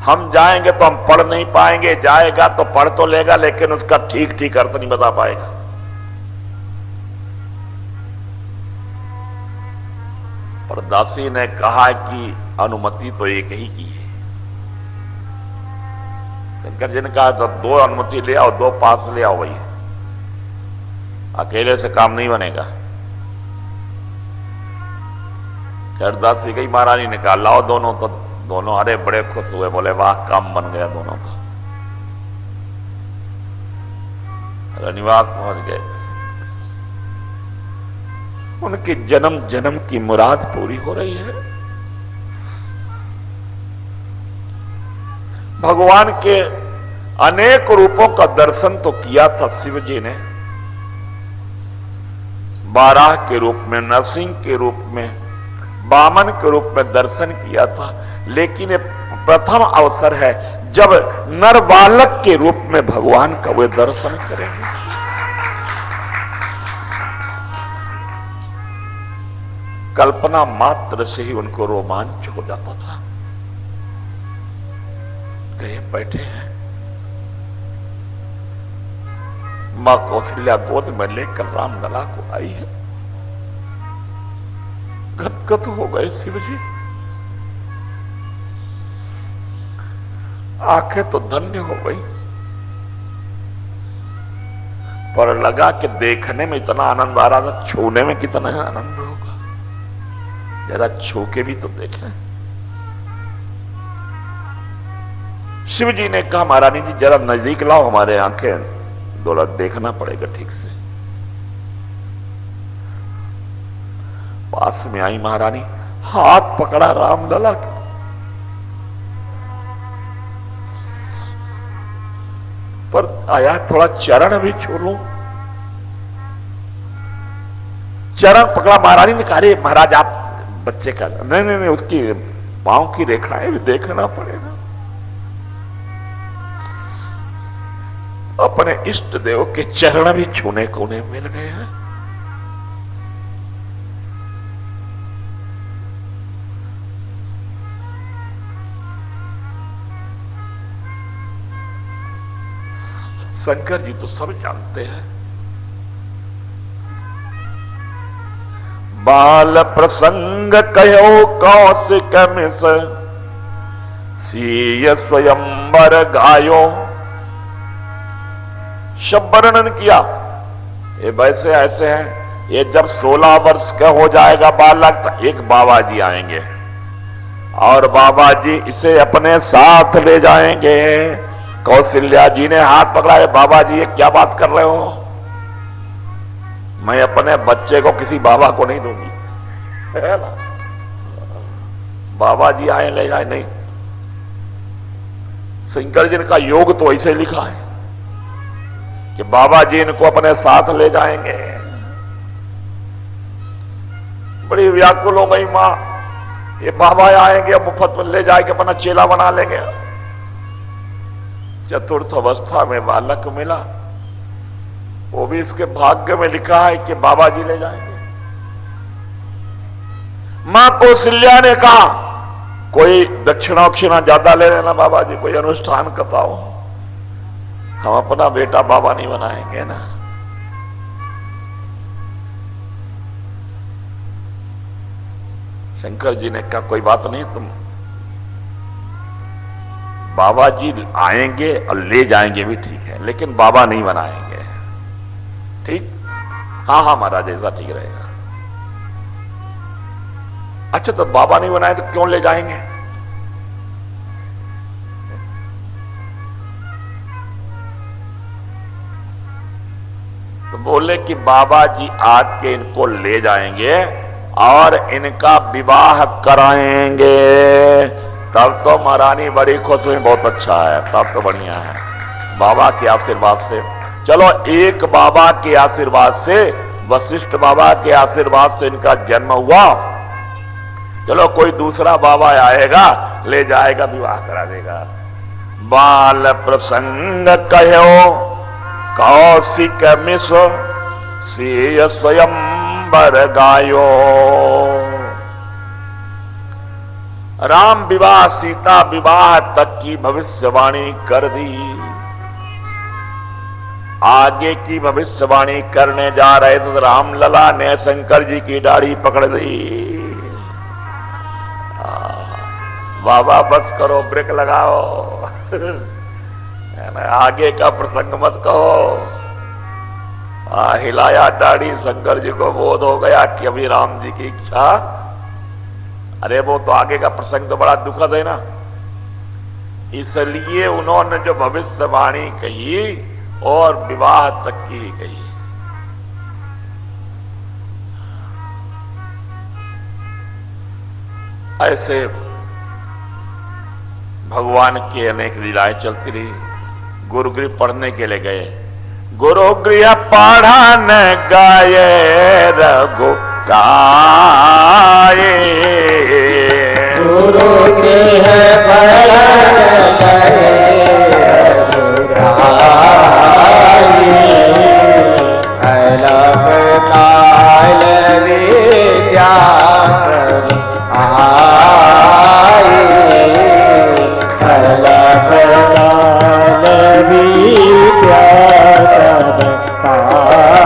हम जाएंगे तो हम पढ़ नहीं पाएंगे, जाएगा तो पढ़ तो लेगा लेकिन उसका ठीक ठीक अर्थ नहीं बता पाएगा। पर दासी ने कहा कि अनुमति तो एक ही की है। शंकर जी ने कहा तो दो अनुमति ले आओ, दो पास ले आओ भैया, अकेले से काम नहीं बनेगा। खैर दासी गई, महारानी ने कहा लाओ दोनों। तो दोनों अरे बड़े खुश हुए, बोले वाह काम बन गया दोनों का। रनिवास पहुंच गए, उनकी जन्म जन्म की मुराद पूरी हो रही है। भगवान के अनेक रूपों का दर्शन तो किया था शिव जी ने, बाराह के रूप में, नरसिंह के रूप में, वामन के रूप में दर्शन किया था। लेकिन ये प्रथम अवसर है जब नर बालक के रूप में भगवान का वे दर्शन करेंगे। कल्पना मात्र से ही उनको रोमांच हो जाता था। गए बैठे हैं, मां कौशल्या गोद में लेकर रामलला को आई है। गदगद हो गए शिव जी, आंखें तो धन्य हो गई, पर लगा कि देखने में इतना आनंद आ रहा था, छूने में कितना आनंद होगा। जरा छू के भी तो देखें। शिव जी ने कहा महारानी जी जरा नजदीक लाओ, हमारे आंखें दौलत देखना पड़ेगा ठीक से। पास में आई महारानी, हाथ पकड़ा रामलला का, पर आया थोड़ा चरण भी छू लूं। चरण पकड़ा, महारानी ने कहा अरे महाराज आप बच्चे का नहीं नहीं नहीं, उसकी पांव की रेखाएं भी देखना पड़ेगा। अपने इष्ट देव के चरण भी छूने को उन्हें मिल गए हैं। शंकर जी तो सब जानते हैं। बाल प्रसंग कहो कौशिक मिस, सीय स्वयंवर गायो। शब्द वर्णन किया, ये वैसे ऐसे हैं, ये जब 16 वर्ष का हो जाएगा बालक तो एक बाबा जी आएंगे और बाबा जी इसे अपने साथ ले जाएंगे। कौशल्या जी ने हाथ पकड़ा, है बाबा जी ये क्या बात कर रहे हो, मैं अपने बच्चे को किसी बाबा को नहीं दूंगी, है ना। बाबा जी आए ले जाए नहीं। शंकर जी ने कहा योग तो ऐसे लिखा है कि बाबा जी इनको अपने साथ ले जाएंगे। बड़ी व्याकुल हो गई मां, ये बाबा आएंगे मुफ्त में ले जाएंगे, अपना चेला बना लेंगे। चतुर्थ अवस्था में बालक मिला, वो भी इसके भाग्य में लिखा है कि बाबा जी ले जाएंगे। मां कौशल्या ने कहा कोई दक्षिणा ज्यादा ले लेना बाबा जी, कोई अनुष्ठान बताओ, हम अपना बेटा बाबा नहीं बनाएंगे ना। शंकर जी ने कहा कोई बात नहीं, तुम बाबा जी आएंगे और ले जाएंगे भी ठीक है, लेकिन बाबा नहीं बनाएंगे। ठीक, हाँ हाँ महाराज ऐसा ठीक रहेगा। अच्छा तो बाबा नहीं बनाए तो क्यों ले जाएंगे? तो बोले कि बाबा जी आके इनको ले जाएंगे और इनका विवाह कराएंगे, तब तो महारानी बड़ी खुश हुई, बहुत अच्छा है, तब तो बढ़िया है बाबा के आशीर्वाद से। चलो एक बाबा के आशीर्वाद से, वशिष्ठ बाबा के आशीर्वाद से इनका जन्म हुआ। चलो कोई दूसरा बाबा आएगा, ले जाएगा, विवाह करा देगा। बाल प्रसंग कहो कौशिक मिस, सीय स्वयंवर गायो। राम विवाह सीता विवाह तक की भविष्यवाणी कर दी। आगे की भविष्यवाणी करने जा रहे तो रामलला ने शंकर जी की दाढ़ी पकड़ ली। बाबा बस करो, ब्रेक लगाओ, आगे का प्रसंग मत कहो। हिलाया दाढ़ी, शंकर जी को बोध हो गया कि अभी राम जी की इच्छा, अरे वो तो आगे का प्रसंग तो बड़ा दुखद है ना, इसलिए उन्होंने जो भविष्यवाणी कही और विवाह तक की ही कही। ऐसे भगवान की अनेक लीलाएं चलती रही। गुरुगृह पढ़ने के लिए गए, गुरुगृह पढ़न गए रघु गाये। गुरुगृह पढ़न गए रघु गाये। अलग काल विद्या सब आए। अलग काल विद्या सब आए।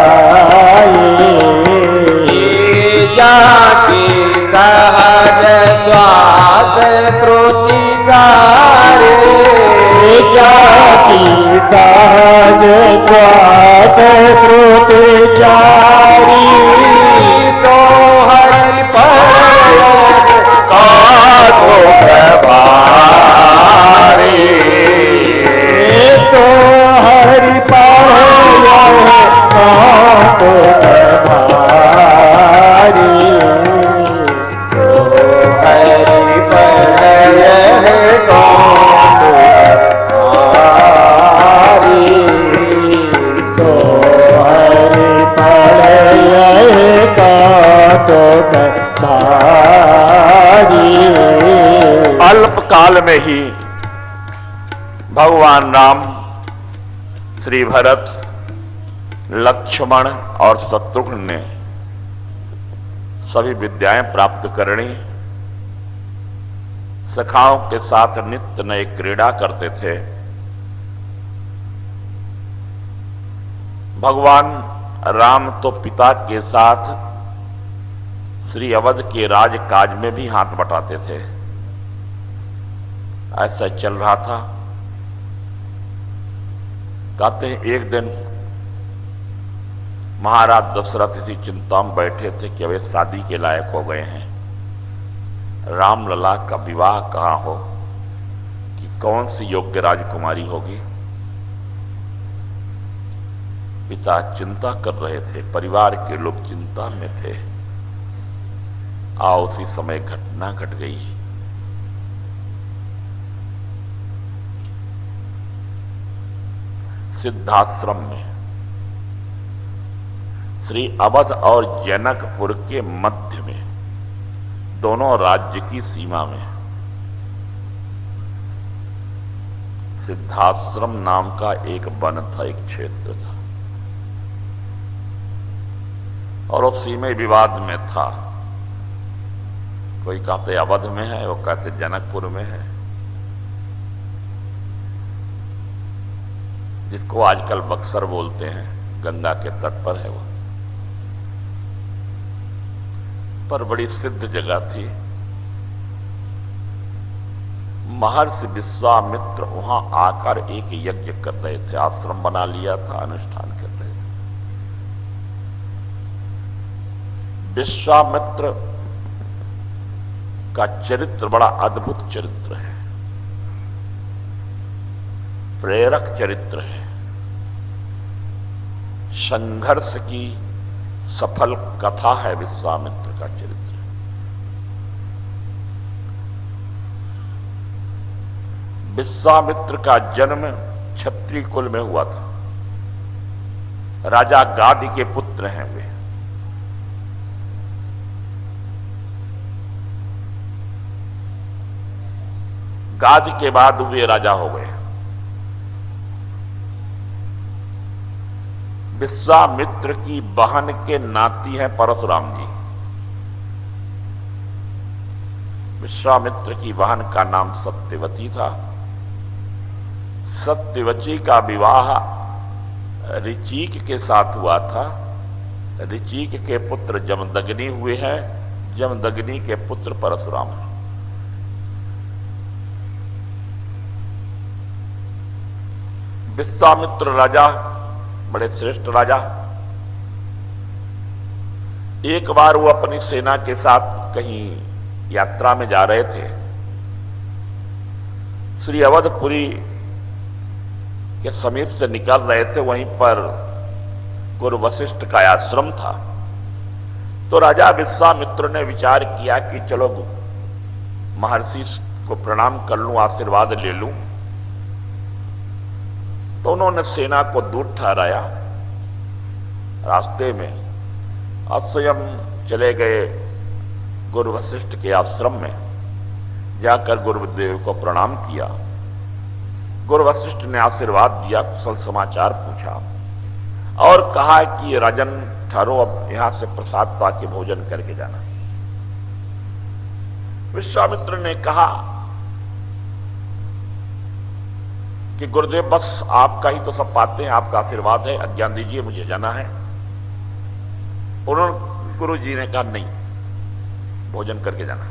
जाति सहज स्वाद श्रुति सारे। जाति सहज स्वाद श्रुति चारी। तो हरि पर काल में ही भगवान राम, श्री भरत, लक्ष्मण और शत्रुघ्न ने सभी विद्याएं प्राप्त करनी, सखाओं के साथ नित्य नए क्रीड़ा करते थे। भगवान राम तो पिता के साथ श्री अवध के राजकाज में भी हाथ बटाते थे। ऐसा चल रहा था। कहते हैं एक दिन महाराज दशरथ इसी चिंता में बैठे थे कि वे शादी के लायक हो गए हैं, राम लला का विवाह कहां हो, कि कौन सी योग्य राजकुमारी होगी। पिता चिंता कर रहे थे, परिवार के लोग चिंता में थे। आओ उसी समय घटना घट गई। सिद्धाश्रम में श्री अवध और जनकपुर के मध्य में, दोनों राज्य की सीमा में, सिद्धाश्रम नाम का एक वन था, एक क्षेत्र था, और उसी में विवाद में था। कोई कहते अवध में है, वो कहते जनकपुर में है। जिसको आजकल बक्सर बोलते हैं, गंगा के तट पर है वो, पर बड़ी सिद्ध जगह थी। महर्षि विश्वामित्र वहां आकर एक यज्ञ कर रहे थे, आश्रम बना लिया था, अनुष्ठान कर रहे थे। विश्वामित्र का चरित्र बड़ा अद्भुत चरित्र है, प्रेरक चरित्र है। संघर्ष की सफल कथा है विश्वामित्र का चरित्र। विश्वामित्र का जन्म क्षत्रिय कुल में हुआ था। राजा गाधी के पुत्र हैं वे। गाधी के बाद वे राजा हो गए। विश्वामित्र की बहन के नाती हैं परशुराम जी। विश्वामित्र की बहन का नाम सत्यवती था। सत्यवती का विवाह ऋचिक के साथ हुआ था। ऋचिक के पुत्र जमदग्नि हुए हैं। जमदग्नि के पुत्र परशुराम हैं। विश्वामित्र राजा बड़े श्रेष्ठ राजा। एक बार वो अपनी सेना के साथ कहीं यात्रा में जा रहे थे। श्री अवधपुरी के समीप से निकल रहे थे, वहीं पर गुरु वशिष्ठ का आश्रम था। तो राजा विश्वामित्र ने विचार किया कि चलो महर्षि को प्रणाम कर लूं, आशीर्वाद ले लूं। तो उन्होंने सेना को दूर ठहराया रास्ते में, और स्वयं चले गए गुरु वशिष्ठ के आश्रम में। जाकर गुरुदेव को प्रणाम किया। गुरु वशिष्ठ ने आशीर्वाद दिया, कुशल समाचार पूछा और कहा कि राजन ठहरो, अब यहां से प्रसाद पाके भोजन करके जाना। विश्वामित्र ने कहा कि गुरुदेव बस आपका ही तो सब पाते हैं, आपका आशीर्वाद है, आज्ञा दीजिए, मुझे जाना है। उन्होंने गुरु जी ने कहा नहीं, भोजन करके जाना।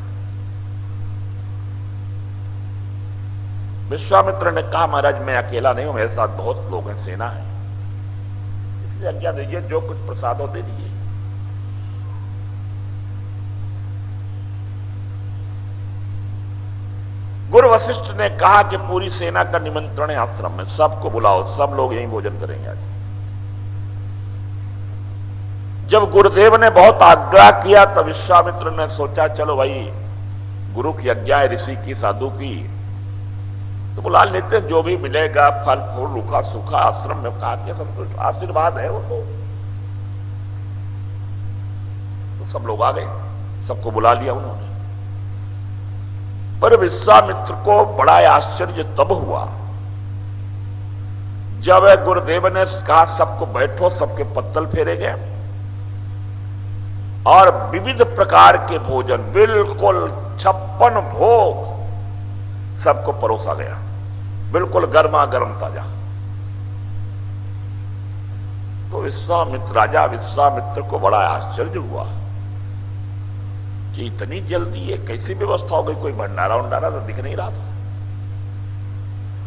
विश्वामित्र ने कहा महाराज मैं अकेला नहीं हूं, मेरे साथ बहुत लोग हैं, सेना है, इसलिए आज्ञा दीजिए, जो कुछ प्रसाद हो दे दीजिए। गुरु वशिष्ठ ने कहा कि पूरी सेना का निमंत्रण है आश्रम में, सबको बुलाओ, सब लोग यहीं भोजन करेंगे आज। जब गुरुदेव ने बहुत आग्रह किया तब विश्वामित्र ने सोचा चलो भाई गुरु की आज्ञा है, ऋषि की, साधु की, तो बुला लेते, जो भी मिलेगा फल फूल रूखा सूखा आश्रम में खा के संतुष्ट, आशीर्वाद है वो तो सब लोग आ गए, सबको बुला लिया उन्होंने। पर विश्वामित्र को बड़ा आश्चर्य तब हुआ जब गुरुदेव ने कहा सबको बैठो, सबके पत्तल फेरे गए और विविध प्रकार के भोजन, बिल्कुल 56 भोग सबको परोसा गया, बिल्कुल गर्मा गर्म ताजा। तो राजा विश्वामित्र को बड़ा आश्चर्य हुआ कि इतनी जल्दी ये कैसी व्यवस्था हो गई, कोई भंडारा उंडारा तो दिख नहीं रहा था।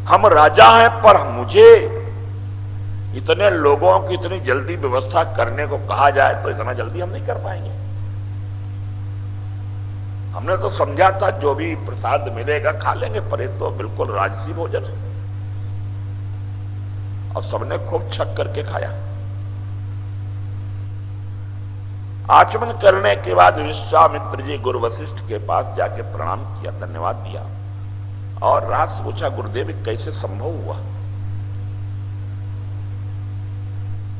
हम राजा हैं पर मुझे इतने लोगों की इतनी जल्दी व्यवस्था करने को कहा जाए तो इतना जल्दी हम नहीं कर पाएंगे। हमने तो समझा था जो भी प्रसाद मिलेगा खा लेंगे, पर ये तो बिल्कुल राजसी भोजन है। और सबने खूब छक करके खाया। आचमन करने के बाद विश्वामित्र जी गुरु वशिष्ठ के पास जाके प्रणाम किया, धन्यवाद दिया और रहस्य पूछा, गुरुदेव कैसे संभव हुआ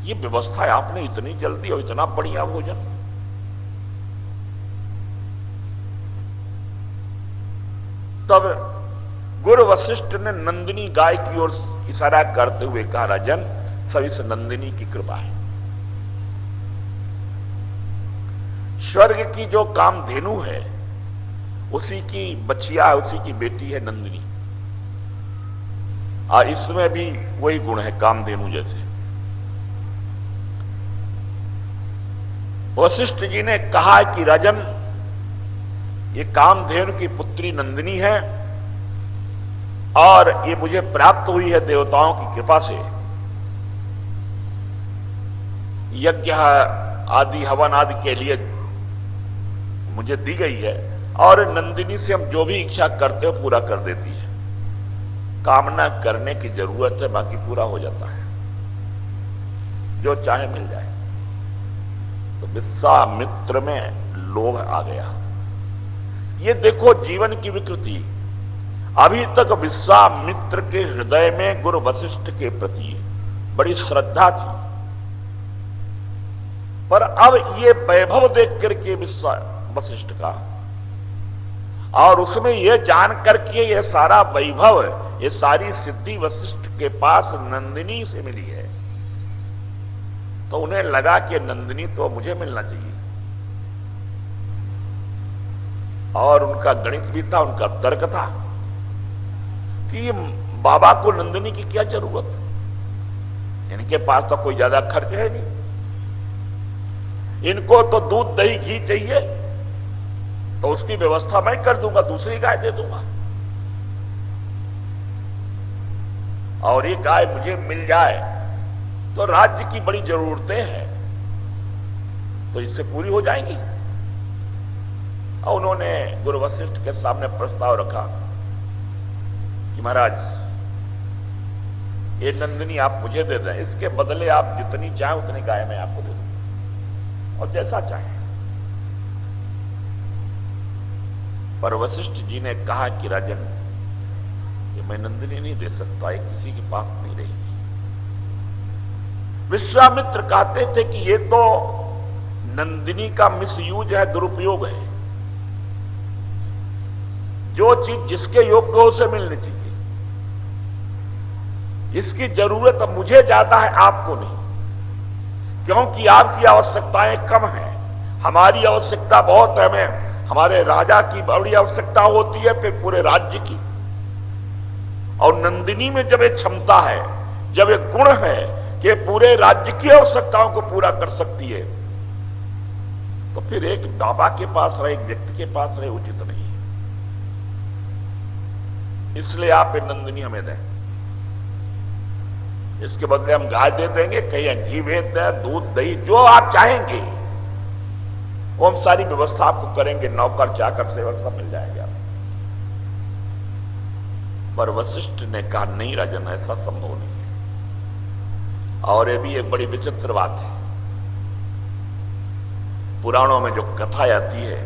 ये व्यवस्था है, आपने इतनी जल्दी और इतना बढ़िया भोजन। तब गुरु वशिष्ठ ने नंदिनी गाय की ओर इशारा करते हुए कहा, राजन सब इस नंदिनी की कृपा है। स्वर्ग की जो कामधेनु है उसी की बचिया है, उसी की बेटी है नंदिनी। और इसमें भी वही गुण है कामधेनु जैसे। वशिष्ठ जी ने कहा कि राजन ये कामधेनु की पुत्री नंदिनी है और ये मुझे प्राप्त हुई है देवताओं की कृपा से। यज्ञ आदि हवन आदि के लिए मुझे दी गई है और नंदिनी से हम जो भी इच्छा करते हो पूरा कर देती है। कामना करने की जरूरत है, बाकी पूरा हो जाता है, जो चाहे मिल जाए। तो विश्वामित्र में लोभ आ गया। ये देखो जीवन की विकृति। अभी तक विश्वामित्र के हृदय में गुरु वशिष्ठ के प्रति बड़ी श्रद्धा थी, पर अब ये वैभव देख करके वशिष्ठ का और उसमें यह जान करके ये सारा वैभव, ये सारी सिद्धि वशिष्ठ के पास नंदिनी से मिली है, तो उन्हें लगा कि नंदिनी तो मुझे मिलना चाहिए। और उनका गणित भी था, उनका तर्क था कि बाबा को नंदिनी की क्या जरूरत, इनके पास तो कोई ज्यादा खर्च है नहीं, इनको तो दूध दही घी चाहिए, तो उसकी व्यवस्था मैं कर दूंगा, दूसरी गाय दे दूंगा। और ये गाय मुझे मिल जाए तो राज्य की बड़ी जरूरतें हैं तो इससे पूरी हो जाएंगी। और उन्होंने गुरु वशिष्ठ के सामने प्रस्ताव रखा कि महाराज ये नंदिनी आप मुझे दे दें, इसके बदले आप जितनी चाहें उतनी गाय मैं आपको दे दूं और जैसा चाहें। पर वशिष्ठ जी ने कहा कि राजन ये मैं नंदिनी नहीं दे सकता, ये किसी के पास नहीं रहेगी। विश्वामित्र कहते थे कि ये तो नंदिनी का मिसयूज है, दुरुपयोग है। जो चीज जिसके योग्य हो उसे मिलनी चाहिए। इसकी जरूरत अब मुझे ज्यादा है, आपको नहीं, क्योंकि आपकी आवश्यकताएं कम हैं, हमारी आवश्यकता बहुत है। हमें हमारे राजा की बड़ी आवश्यकता होती है, फिर पूरे राज्य की। और नंदिनी में जब एक क्षमता है, जब एक गुण है कि पूरे राज्य की आवश्यकताओं को पूरा कर सकती है, तो फिर एक बाबा के पास रहे, एक व्यक्ति के पास रहे उचित नहीं है। इसलिए आप ये नंदिनी हमें दें, इसके बदले हम गाय दे देंगे, कहीं घी भेज दें, दूध दही जो आप चाहेंगे वो हम सारी व्यवस्था आपको करेंगे, नौकर चाकर सेवक सब मिल जाएंगे आप। पर वशिष्ठ ने कहा नहीं राजन, ऐसा संभव नहीं है। और ये भी एक बड़ी विचित्र बात है, पुराणों में जो कथा आती है,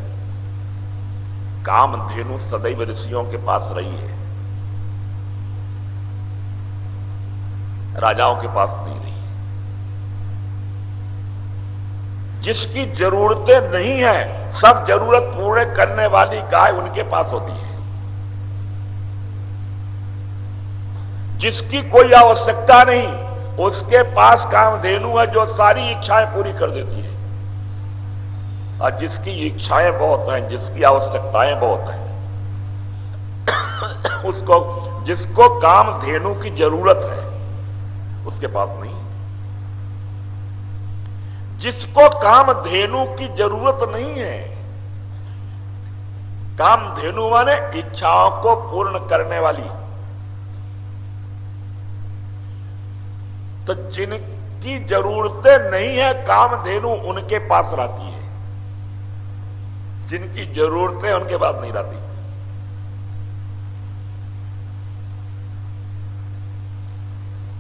कामधेनु सदैव ऋषियों के पास रही है, राजाओं के पास नहीं रही। जिसकी जरूरतें नहीं है, सब जरूरत पूरे करने वाली गाय उनके पास होती है। जिसकी कोई आवश्यकता नहीं, उसके पास कामधेनु है जो सारी इच्छाएं पूरी कर देती है। और जिसकी इच्छाएं बहुत हैं, जिसकी आवश्यकताएं बहुत हैं, उसको, जिसको कामधेनु की जरूरत है, उसके पास नहीं। जिसको कामधेनु की जरूरत नहीं है, कामधेनु माने इच्छाओं को पूर्ण करने वाली, तो जिनकी जरूरतें नहीं है कामधेनु उनके पास रहती है, जिनकी जरूरतें उनके पास नहीं रहती।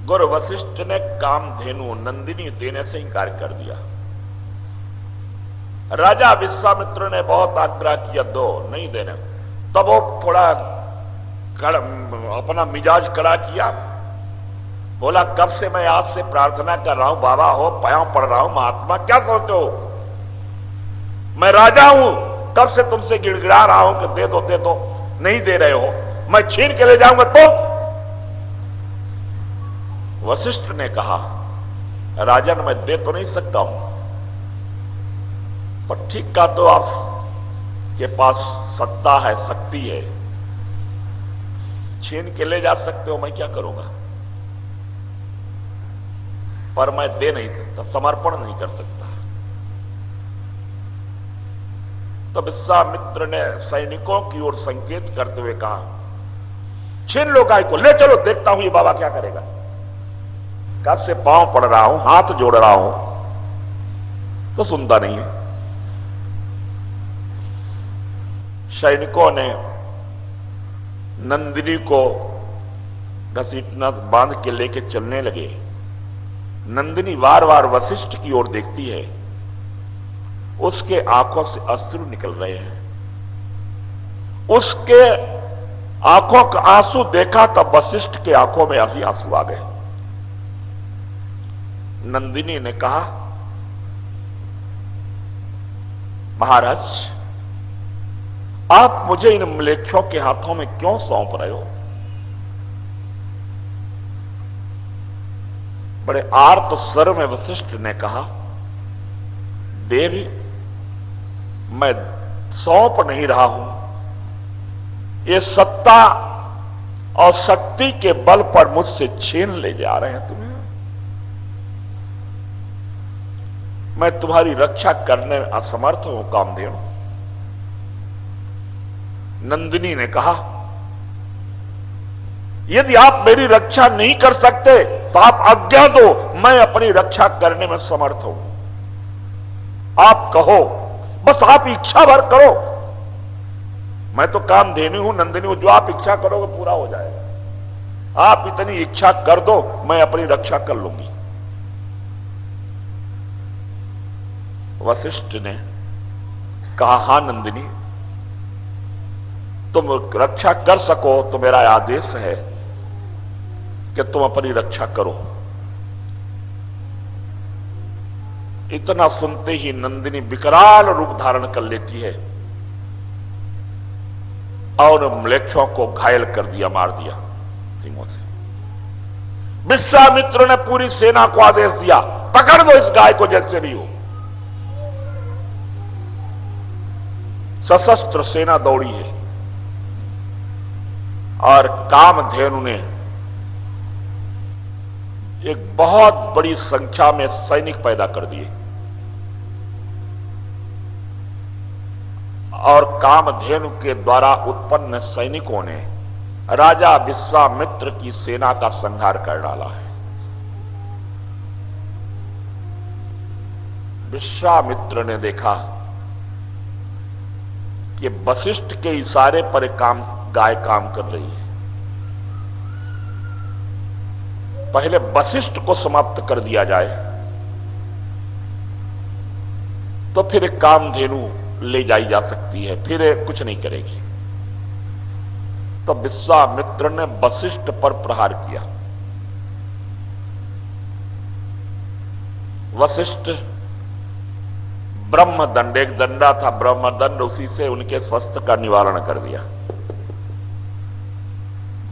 गुरु वशिष्ठ ने कामधेनु नंदिनी देने से इंकार कर दिया। राजा विश्वामित्र ने बहुत आग्रह किया, दो, नहीं देने। तब वो थोड़ा अपना मिजाज कड़ा किया, बोला कब से मैं आपसे प्रार्थना कर रहा हूं, बाबा हो, पांव पड़ रहा हूं, महात्मा क्या सोचते हो, मैं राजा हूं, कब से तुमसे गिड़गिड़ा रहा हूं कि दे दो दे दो, नहीं दे रहे हो, मैं छीन के ले जाऊंगा तो। वशिष्ठ ने कहा, राजन मैं दे तो नहीं सकता हूं, पर ठीक का तो आप के पास सत्ता है, शक्ति है, छीन के ले जा सकते हो, मैं क्या करूंगा, पर मैं दे नहीं सकता, समर्पण नहीं कर सकता। तो विश्वामित्र ने सैनिकों की ओर संकेत करते हुए कहा, छीन लो गाय को, ले चलो, देखता हूं ये बाबा क्या करेगा। कब से पांव पड़ रहा हूं, हाथ जोड़ रहा हूं, तो सुनता नहीं है। सैनिकों ने नंदिनी को घसीटना बांध के लेके चलने लगे। नंदिनी बार बार वशिष्ठ की ओर देखती है, उसके आंखों से अश्रु निकल रहे हैं। उसके आंखों का आंसू देखा तब वशिष्ठ के आंखों में अभी आंसू आ गए। नंदिनी ने कहा, महाराज आप मुझे इन म्लेच्छों के हाथों में क्यों सौंप रहे हो। बड़े आर्त स्वर में वशिष्ठ ने कहा, देवी मैं सौंप नहीं रहा हूं, ये सत्ता और शक्ति के बल पर मुझसे छीन ले जा रहे हैं तुम्हें। मैं तुम्हारी रक्षा करने में असमर्थ हूं कामधेनु। नंदिनी ने कहा, यदि आप मेरी रक्षा नहीं कर सकते तो आप आज्ञा दो, मैं अपनी रक्षा करने में समर्थ हूं। आप कहो, बस आप इच्छा भर करो, मैं तो कामधेनु हूं, नंदिनी हूं, जो आप इच्छा करोगे पूरा हो जाएगा। आप इतनी इच्छा कर दो, मैं अपनी रक्षा कर लूंगी। वशिष्ठ ने कहा, हां नंदिनी, तुम रक्षा कर सको तो मेरा आदेश है कि तुम अपनी रक्षा करो। इतना सुनते ही नंदिनी विकराल रूप धारण कर लेती है और म्लेच्छों को घायल कर दिया, मार दिया सिंहों से। विश्वामित्र ने पूरी सेना को आदेश दिया, पकड़ दो इस गाय को जैसे भी हो। सशस्त्र सेना दौड़ी है और कामधेनु ने एक बहुत बड़ी संख्या में सैनिक पैदा कर दिए और कामधेनु के द्वारा उत्पन्न सैनिकों ने राजा विश्वामित्र की सेना का संहार कर डाला है। विश्वामित्र ने देखा कि वशिष्ठ के इशारे पर गाय काम कर रही है, पहले वशिष्ठ को समाप्त कर दिया जाए तो फिर एक कामधेनु ले जाई जा सकती है, फिर कुछ नहीं करेगी। तो विश्वामित्र ने वशिष्ठ पर प्रहार किया। वशिष्ठ ब्रह्मदंड, एक दंडा था ब्रह्मदंड, उसी से उनके शस्त्र का निवारण कर दिया।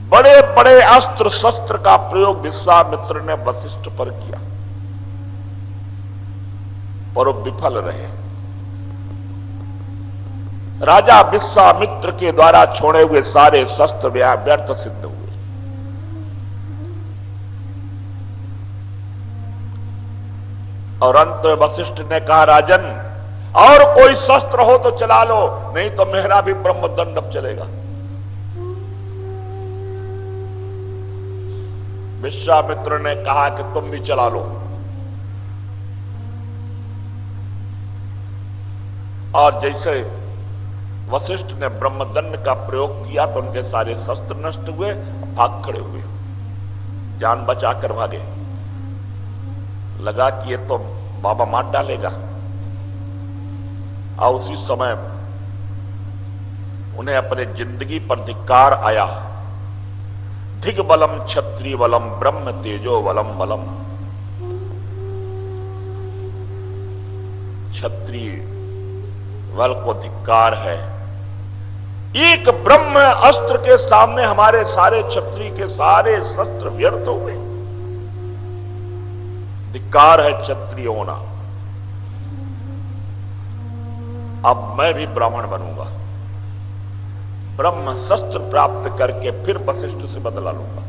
बड़े बड़े अस्त्र शस्त्र का प्रयोग विश्वामित्र ने वशिष्ठ पर किया, पर वो विफल रहे। राजा विश्वामित्र के द्वारा छोड़े हुए सारे शस्त्र व्यर्थ सिद्ध हुए। और अंत में वशिष्ठ ने कहा, राजन और कोई शस्त्र हो तो चला लो, नहीं तो मेरा भी ब्रह्मदंड अब चलेगा। विश्वामित्र ने कहा कि तुम भी चला लो। और जैसे वशिष्ठ ने ब्रह्मदंड का प्रयोग किया तो उनके सारे शस्त्र नष्ट हुए, भाग खड़े हुए, जान बचाकर भागे। लगा कि ये तो बाबा मार डालेगा। और उसी समय उन्हें अपने जिंदगी पर धिक्कार आया। दिग्बलम क्षत्रिय बलम ब्रह्म तेजो बलम बलम। क्षत्रिय बल को धिक्कार है। एक ब्रह्म अस्त्र के सामने हमारे सारे क्षत्रिय के सारे शस्त्र व्यर्थ हुए। धिक्कार है क्षत्रिय होना। अब मैं भी ब्राह्मण बनूंगा, ब्रह्म शस्त्र प्राप्त करके फिर वशिष्ठ से बदला लूंगा।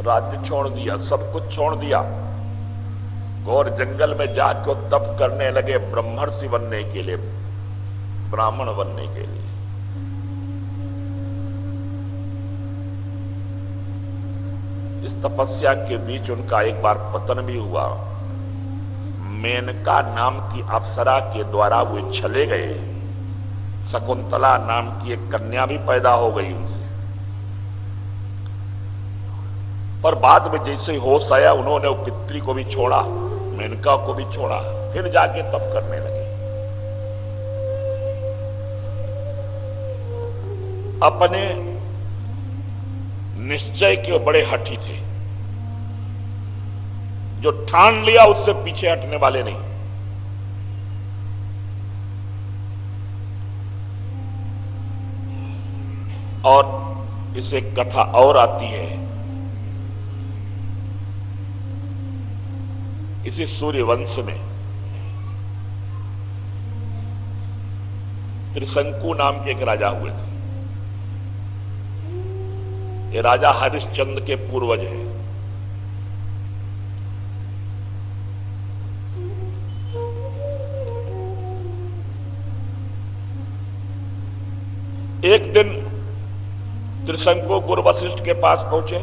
राज्य छोड़ दिया, सब कुछ छोड़ दिया, घोर जंगल में जाकर तप करने लगे ब्रह्मर्षि बनने के लिए, ब्राह्मण बनने के लिए। इस तपस्या के बीच उनका एक बार पतन भी हुआ। मेनका नाम की अप्सरा के द्वारा वे चले गए। शकुंतला नाम की एक कन्या भी पैदा हो गई उनसे। पर बाद में जैसे होश आया उन्होंने वो पितरी को भी छोड़ा, मेनका को भी छोड़ा, फिर जाके तप करने लगे। अपने निश्चय के बड़े हठी थे, जो ठान लिया उससे पीछे हटने वाले नहीं। और इसे कथा और आती है, इसी सूर्य वंश में त्रिशंकु नाम के एक राजा हुए थे। ये राजा हरिश्चंद्र के पूर्वज हैं। एक दिन त्रिशंकु गुरु वशिष्ठ के पास पहुंचे।